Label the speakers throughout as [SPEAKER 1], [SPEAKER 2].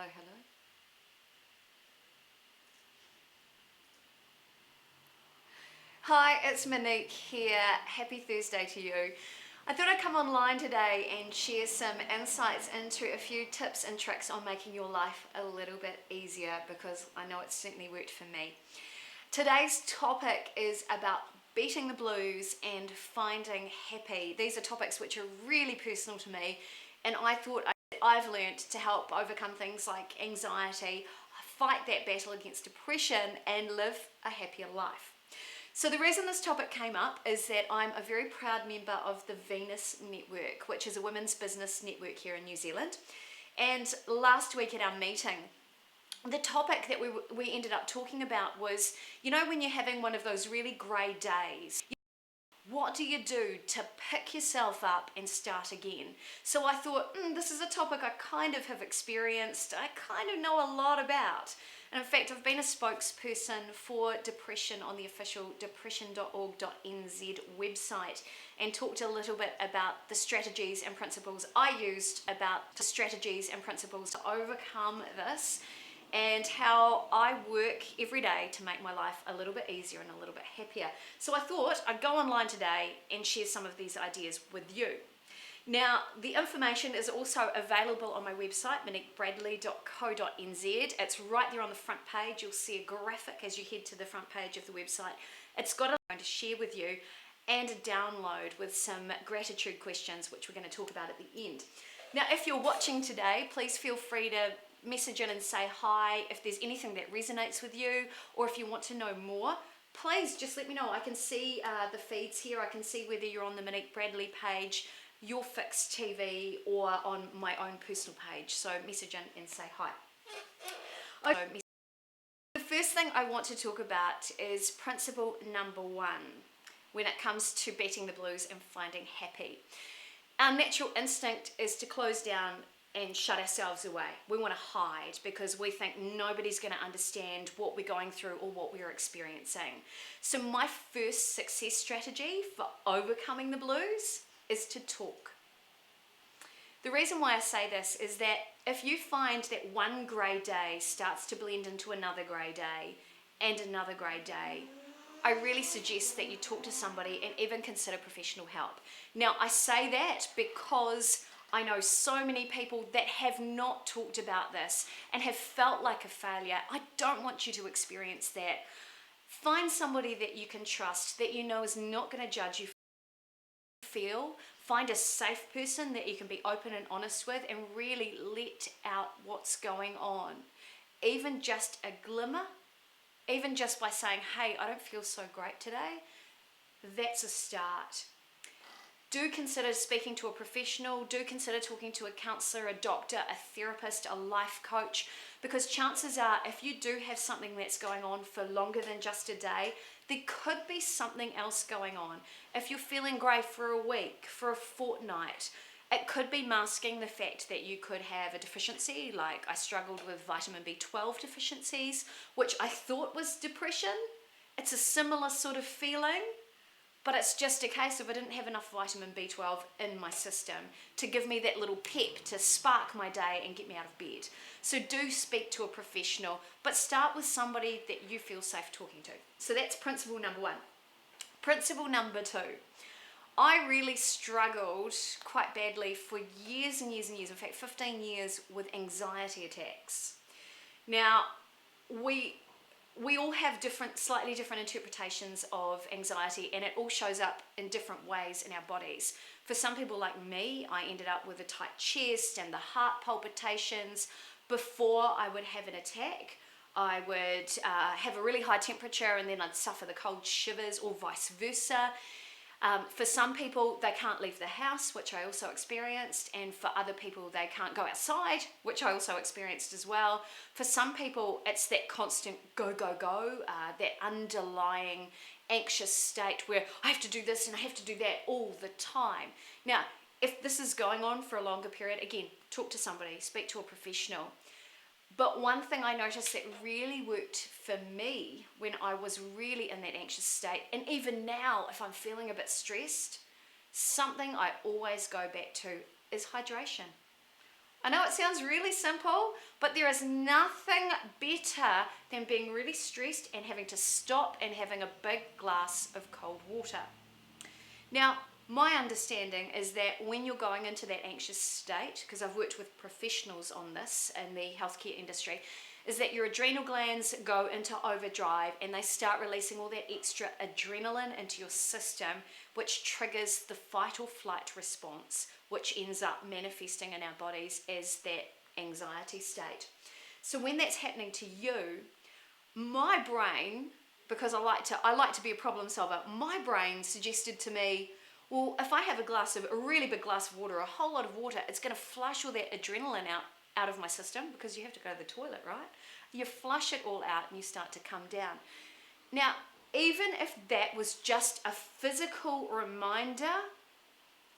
[SPEAKER 1] Hello, hello. Hi, it's Monique here. Happy Thursday to you. I thought I'd come online today and share some insights into a few tips and tricks on making your life a little bit easier because I know it's certainly worked for me. Today's topic is about beating the blues and finding happy. These are topics which are really personal to me, and I thought I've learned to help overcome things like anxiety, fight that battle against depression, and live a happier life. So the reason this topic came up is that I'm a very proud member of the Venus Network, which is a women's business network here in New Zealand. And last week at our meeting, the topic that we ended up talking about was, when you're having one of those really grey days, what do you do to pick yourself up and start again? So I thought, this is a topic I kind of have experienced, I kind of know a lot about. And in fact, I've been a spokesperson for depression on the official depression.org.nz website and talked a little bit about the strategies and principles I used to overcome this, and how I work every day to make my life a little bit easier and a little bit happier. So I thought I'd go online today and share some of these ideas with you. Now, the information is also available on my website, moniquebradley.co.nz. It's right there on the front page. You'll see a graphic as you head to the front page of the website. It's got a link to share with you and a download with some gratitude questions, which we're going to talk about at the end. Now, if you're watching today, please feel free to message in and say hi if there's anything that resonates with you, or if you want to know more, please just let me know. I can see the feeds here. I can see whether you're on the Monique Bradley page, Your Fix TV, or on my own personal page. So message in and say hi. Okay. The first thing I want to talk about is principle number 1 when it comes to beating the blues and finding happy. Our natural instinct is to close down and shut ourselves away. We want to hide because we think nobody's going to understand what we're going through or what we're experiencing. So my first success strategy for overcoming the blues is to talk. The reason why I say this is that if you find that one grey day starts to blend into another grey day and another grey day, I really suggest that you talk to somebody and even consider professional help. Now, I say that because I know so many people that have not talked about this and have felt like a failure. I don't want you to experience that. Find somebody that you can trust, that you know is not going to judge you feel. Find a safe person that you can be open and honest with and really let out what's going on. Even just a glimmer, even just by saying, hey, I don't feel so great today, that's a start. Do consider speaking to a professional. Do consider talking to a counsellor, a doctor, a therapist, a life coach, because chances are if you do have something that's going on for longer than just a day, there could be something else going on. If you're feeling grey for a week, for a fortnight, it could be masking the fact that you could have a deficiency, like I struggled with vitamin B12 deficiencies, which I thought was depression. It's a similar sort of feeling. But it's just a case of I didn't have enough vitamin B12 in my system to give me that little pep to spark my day and get me out of bed. So do speak to a professional, but start with somebody that you feel safe talking to. So that's principle number 1. Principle number 2. I really struggled quite badly for years and years and years, in fact 15 years, with anxiety attacks. Now, we all have slightly different interpretations of anxiety, and it all shows up in different ways in our bodies. For some people like me, I ended up with a tight chest and the heart palpitations. Before I would have an attack, I would have a really high temperature and then I'd suffer the cold shivers, or vice versa. For some people, they can't leave the house, which I also experienced, and for other people, they can't go outside, which I also experienced as well. For some people, it's that constant go, go, go, that underlying anxious state where I have to do this and I have to do that all the time. Now, if this is going on for a longer period, again, talk to somebody, speak to a professional. But one thing I noticed that really worked for me when I was really in that anxious state, and even now if I'm feeling a bit stressed, something I always go back to is hydration. I know it sounds really simple, but there is nothing better than being really stressed and having to stop and having a big glass of cold water. Now, my understanding is that when you're going into that anxious state, because I've worked with professionals on this in the healthcare industry, is that your adrenal glands go into overdrive and they start releasing all that extra adrenaline into your system, which triggers the fight or flight response, which ends up manifesting in our bodies as that anxiety state. So when that's happening to you, my brain, because I like to be a problem solver, my brain suggested to me, well, if I have a really big glass of water, a whole lot of water, it's going to flush all that adrenaline out of my system, because you have to go to the toilet, right? You flush it all out and you start to come down. Now, even if that was just a physical reminder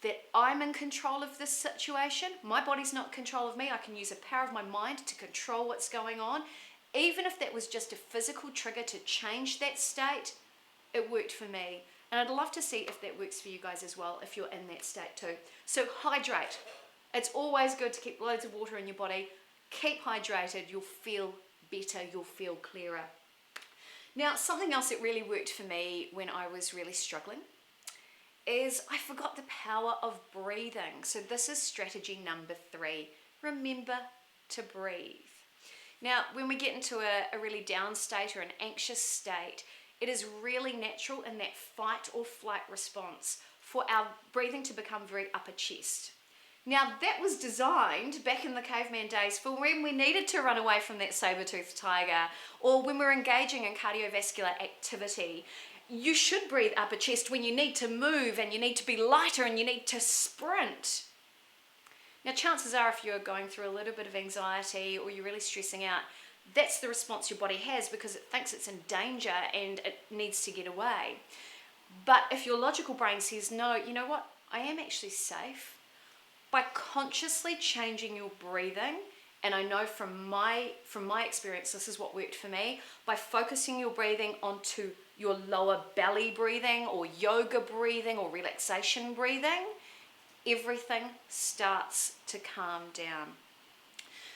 [SPEAKER 1] that I'm in control of this situation, my body's not in control of me, I can use the power of my mind to control what's going on. Even if that was just a physical trigger to change that state, it worked for me. And I'd love to see if that works for you guys as well, if you're in that state too. So hydrate. It's always good to keep loads of water in your body. Keep hydrated, you'll feel better, you'll feel clearer. Now, something else that really worked for me when I was really struggling is I forgot the power of breathing. So this is strategy number 3. Remember to breathe. Now, when we get into a really down state or an anxious state, it is really natural in that fight or flight response for our breathing to become very upper chest. Now, that was designed back in the caveman days for when we needed to run away from that saber-toothed tiger, or when we're engaging in cardiovascular activity. You should breathe upper chest when you need to move and you need to be lighter and you need to sprint. Now, chances are if you're going through a little bit of anxiety or you're really stressing out, that's the response your body has because it thinks it's in danger and it needs to get away. But if your logical brain says, no, you know what, I am actually safe, by consciously changing your breathing, and I know from my experience, this is what worked for me, by focusing your breathing onto your lower belly breathing or yoga breathing or relaxation breathing, everything starts to calm down.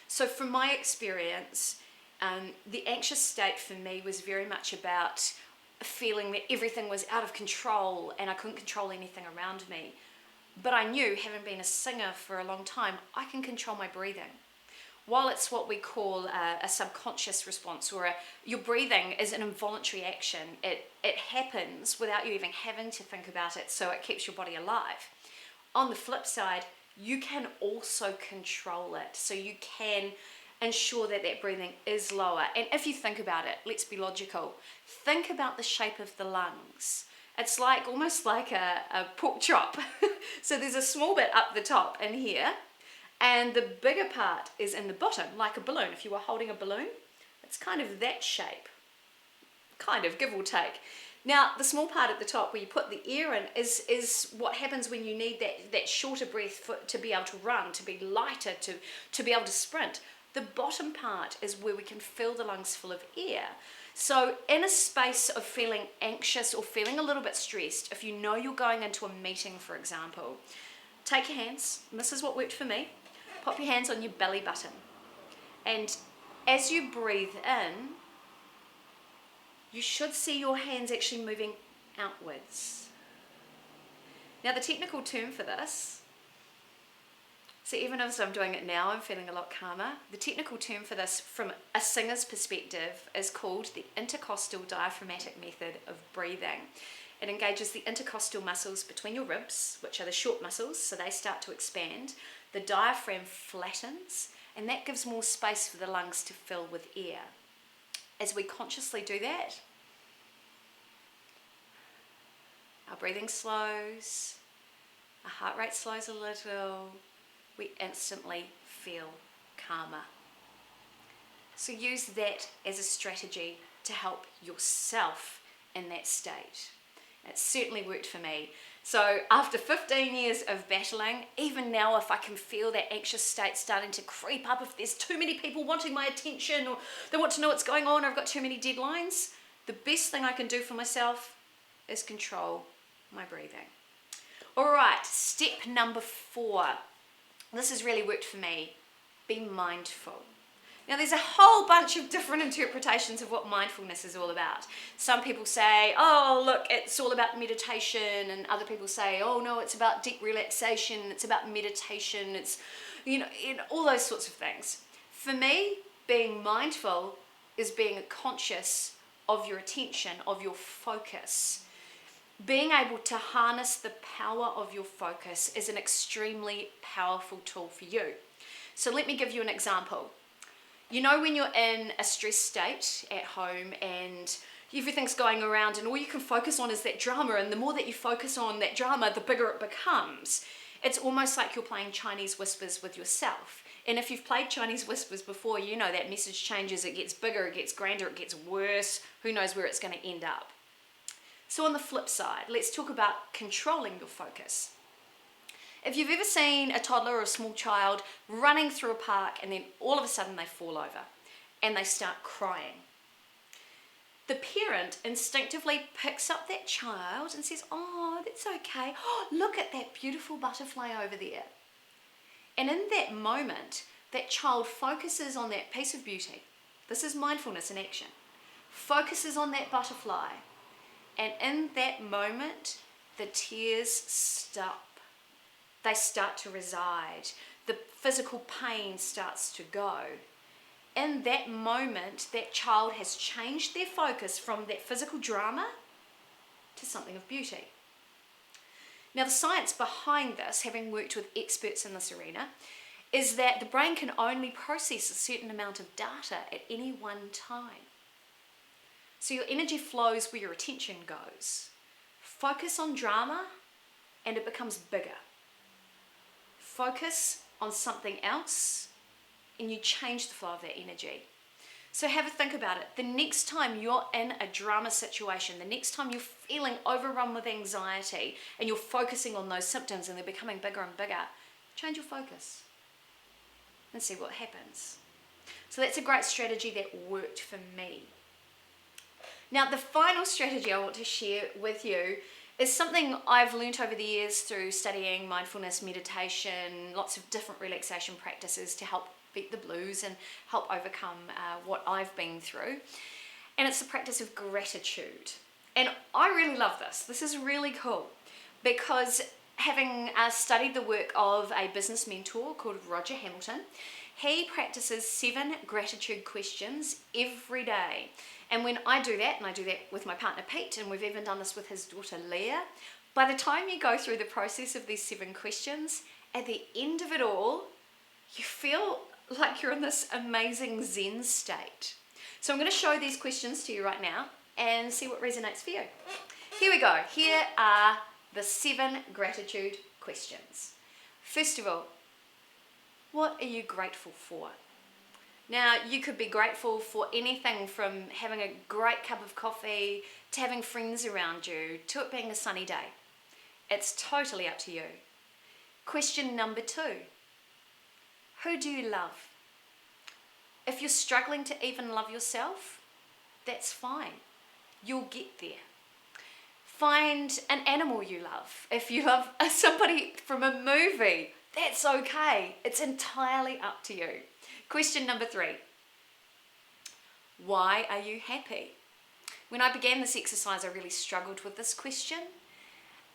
[SPEAKER 1] So from my experience, the anxious state for me was very much about feeling that everything was out of control and I couldn't control anything around me. But I knew, having been a singer for a long time, I can control my breathing. While it's what we call a subconscious response, or your breathing is an involuntary action, it happens without you even having to think about it, so it keeps your body alive. On the flip side, you can also control it, so you can ensure that that breathing is lower. And if you think about it, let's be logical. Think about the shape of the lungs. It's almost like a pork chop. So there's a small bit up the top in here, and the bigger part is in the bottom, like a balloon. If you were holding a balloon, it's kind of that shape, kind of, give or take. Now, the small part at the top where you put the air in is what happens when you need that shorter breath to be able to run, to be lighter, to be able to sprint. The bottom part is where we can fill the lungs full of air. So in a space of feeling anxious or feeling a little bit stressed, if you know you're going into a meeting, for example, take your hands, and this is what worked for me, pop your hands on your belly button. And as you breathe in, you should see your hands actually moving outwards. Now, the technical term for this, so even as I'm doing it now, I'm feeling a lot calmer. The technical term for this from a singer's perspective is called the intercostal diaphragmatic method of breathing. It engages the intercostal muscles between your ribs, which are the short muscles, so they start to expand. The diaphragm flattens, and that gives more space for the lungs to fill with air. As we consciously do that, our breathing slows, our heart rate slows a little, we instantly feel calmer. So use that as a strategy to help yourself in that state. It certainly worked for me. So after 15 years of battling, even now if I can feel that anxious state starting to creep up, if there's too many people wanting my attention or they want to know what's going on or I've got too many deadlines, the best thing I can do for myself is control my breathing. All right, step number 4. This has really worked for me. be mindful. Now, there's a whole bunch of different interpretations of what mindfulness is all about. Some people say, oh, look, it's all about meditation, and other people say, oh, no, it's about deep relaxation, it's about meditation, it's, all those sorts of things. For me, being mindful is being conscious of your attention, of your focus. Being able to harness the power of your focus is an extremely powerful tool for you. So let me give you an example. You know, when you're in a stress state at home and everything's going around and all you can focus on is that drama, and the more that you focus on that drama, the bigger it becomes. It's almost like you're playing Chinese whispers with yourself. And if you've played Chinese whispers before, you know that message changes, it gets bigger, it gets grander, it gets worse. Who knows where it's going to end up? So on the flip side, let's talk about controlling your focus. If you've ever seen a toddler or a small child running through a park and then all of a sudden they fall over and they start crying, the parent instinctively picks up that child and says, oh, that's okay. Oh, look at that beautiful butterfly over there. And in that moment, that child focuses on that piece of beauty. This is mindfulness in action. Focuses on that butterfly. And in that moment, the tears stop. They start to reside. The physical pain starts to go. In that moment, that child has changed their focus from that physical drama to something of beauty. Now, the science behind this, having worked with experts in this arena, is that the brain can only process a certain amount of data at any one time. So your energy flows where your attention goes. Focus on drama and it becomes bigger. Focus on something else and you change the flow of that energy. So have a think about it. The next time you're in a drama situation, the next time you're feeling overrun with anxiety and you're focusing on those symptoms and they're becoming bigger and bigger, change your focus and see what happens. So that's a great strategy that worked for me. Now, the final strategy I want to share with you is something I've learnt over the years through studying mindfulness, meditation, lots of different relaxation practices to help beat the blues and help overcome what I've been through. And it's the practice of gratitude. And I really love this. This is really cool because having studied the work of a business mentor called Roger Hamilton, he practices 7 gratitude questions every day. And when I do that, and I do that with my partner Pete, and we've even done this with his daughter Leah, by the time you go through the process of these 7 questions, at the end of it all, you feel like you're in this amazing Zen state. So I'm going to show these questions to you right now and see what resonates for you. Here we go. Here are the 7 gratitude questions. First of all, what are you grateful for? Now, you could be grateful for anything from having a great cup of coffee to having friends around you to it being a sunny day. It's totally up to you. Question number 2. Who do you love? If you're struggling to even love yourself, that's fine. You'll get there. Find an animal you love. If you love somebody from a movie, that's okay. It's entirely up to you. Question number 3. Why are you happy? When I began this exercise, I really struggled with this question.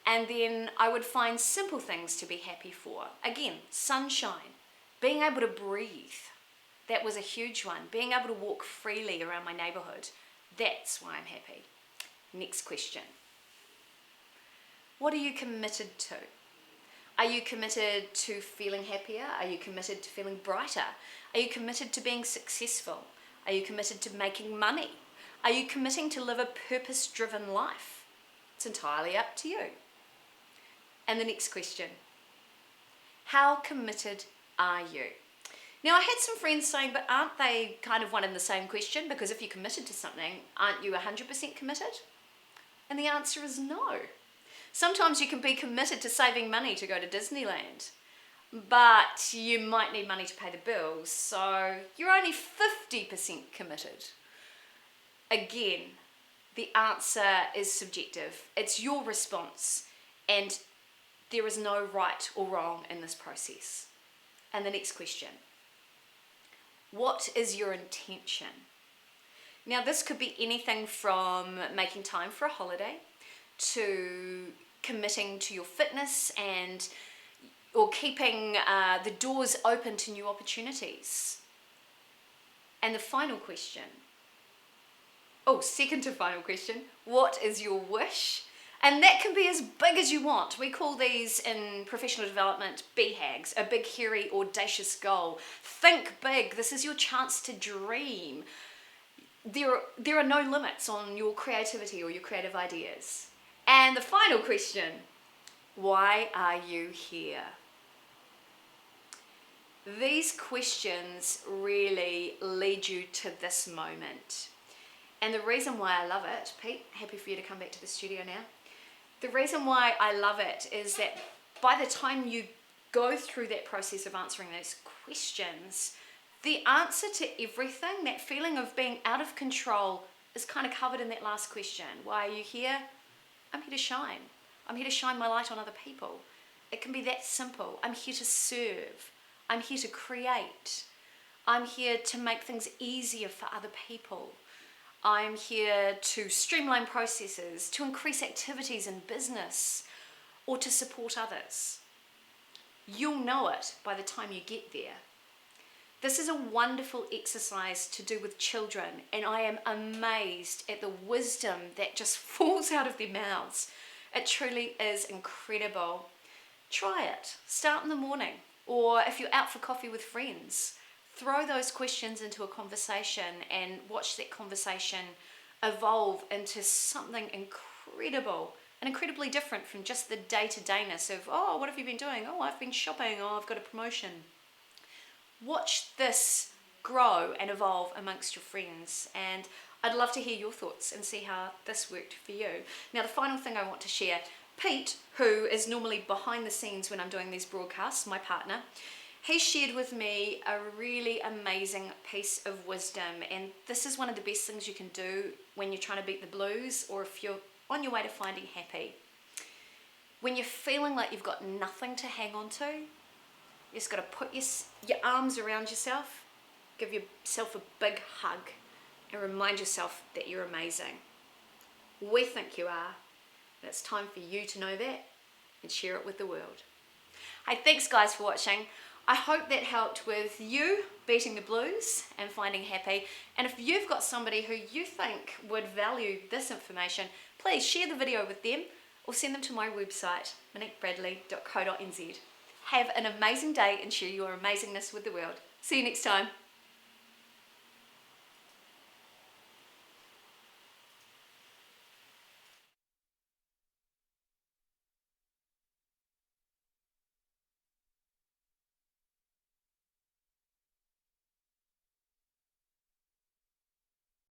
[SPEAKER 1] And then I would find simple things to be happy for. Again, sunshine, being able to breathe. That was a huge one. Being able to walk freely around my neighborhood. That's why I'm happy. Next question. What are you committed to? Are you committed to feeling happier? Are you committed to feeling brighter? Are you committed to being successful? Are you committed to making money? Are you committing to live a purpose-driven life? It's entirely up to you. And the next question. How committed are you? Now, I had some friends saying, but aren't they kind of one and the same question? Because if you're committed to something, aren't you 100% committed? And the answer is no. Sometimes you can be committed to saving money to go to Disneyland, but you might need money to pay the bills, so you're only 50% committed. Again, the answer is subjective. It's your response, and there is no right or wrong in this process. And the next question. What is your intention? Now, this could be anything from making time for a holiday to committing to your fitness or keeping the doors open to new opportunities. And the final question, second to final question, what is your wish? And that can be as big as you want. We call these in professional development BHAGs, a big, hairy, audacious goal. Think big. This is your chance to dream. There are no limits on your creativity or your creative ideas. And the final question, why are you here? These questions really lead you to this moment. And the reason why I love it, Pete, happy for you to come back to the studio now. The reason why I love it is that by the time you go through that process of answering those questions, the answer to everything, that feeling of being out of control, is kind of covered in that last question. Why are you here? I'm here to shine. I'm here to shine my light on other people. It can be that simple. I'm here to serve. I'm here to create. I'm here to make things easier for other people. I'm here to streamline processes, to increase activities in business, or to support others. You'll know it by the time you get there. This is a wonderful exercise to do with children, and I am amazed at the wisdom that just falls out of their mouths. It truly is incredible. Try it. Start in the morning, or if you're out for coffee with friends, throw those questions into a conversation and watch that conversation evolve into something incredible and incredibly different from just the day-to-dayness of, oh, what have you been doing? Oh, I've been shopping. Oh, I've got a promotion. Watch this grow and evolve amongst your friends, and I'd love to hear your thoughts and see how this worked for you. Now, the final thing I want to share, Pete, who is normally behind the scenes when I'm doing these broadcasts, my partner, he shared with me a really amazing piece of wisdom, and this is one of the best things you can do when you're trying to beat the blues or if you're on your way to finding happy. When you're feeling like you've got nothing to hang on to, you just got to put your arms around yourself, give yourself a big hug, and remind yourself that you're amazing. We think you are, and it's time for you to know that and share it with the world. Hey, thanks guys for watching. I hope that helped with you beating the blues and finding happy. And if you've got somebody who you think would value this information, please share the video with them or send them to my website, moniquebradley.co.nz. Have an amazing day and share your amazingness with the world. See you next time.